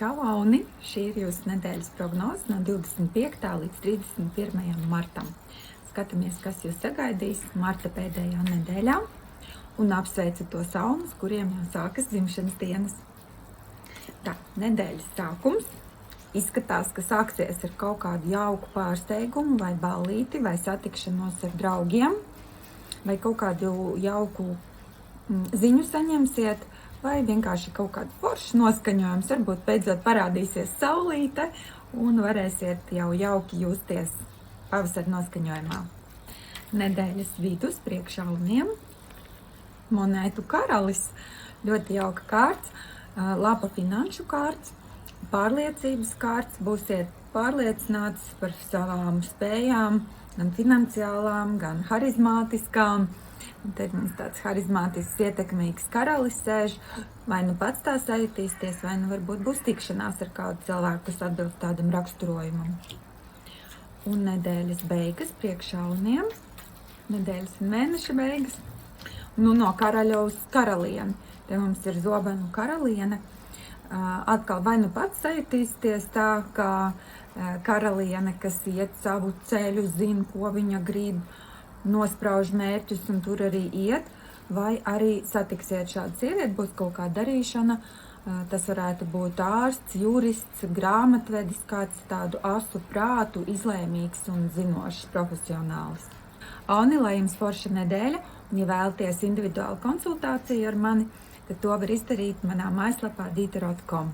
Čau, Auni! Šī ir jūsu nedēļas prognoze no 25. līdz 31. martam. Skatāmies, kas jūs sagaidīs marta pēdējā nedēļā un apsveicu tos aunus, kuriem jau sākas dzimšanas dienas. Tā, nedēļas sākums izskatās, ka sāksies ar kaut kādu jauku pārsteigumu vai ballīti vai satikšanos ar draugiem vai kaut kādu jauku ziņu saņemsiet, vai vienkārši kaut kādu foršu noskaņojums, varbūt beidzot parādīsies saulīte un varēsiet jau jauki justies pavasara noskaņojumā. Nedēļas vidus priekšauniem monētu karalis, ļoti jauka kārts, laba finanšu kārts, pārliecības kārts, būsiet pārliecināts par savām spējām, gan finansiālām, gan harizmātiskām. Un te mums tāds harizmātisks, ietekmīgs karalis sēž, vai nu pats tā sajutīsties, vai nu varbūt būs tikšanās ar kādu cilvēku, kas atbilst tādam raksturojumam. Un nedēļas beigas priekšauniem, nedēļas un mēneša beigas, nu no karaļa uz karalieni. Te mums ir zobenu karaliene. Atkal vai nu pats sajutīsties tā, kā karaliene, kas iet savu ceļu, zina, ko viņa grib, nosprauž mērķus un tur arī iet, vai arī satiksiet šādu sievieti, būs kaut kāda darīšana, tas varētu būt ārsts, jurists, grāmatvedis, kāds tādu asu prātu, izlēmīgs un zinošs profesionālis. Auni, lai jums forša nedēļa, un ja vēlaties individuālu konsultāciju ar mani, tad to var izdarīt manā mājaslapā dita.com.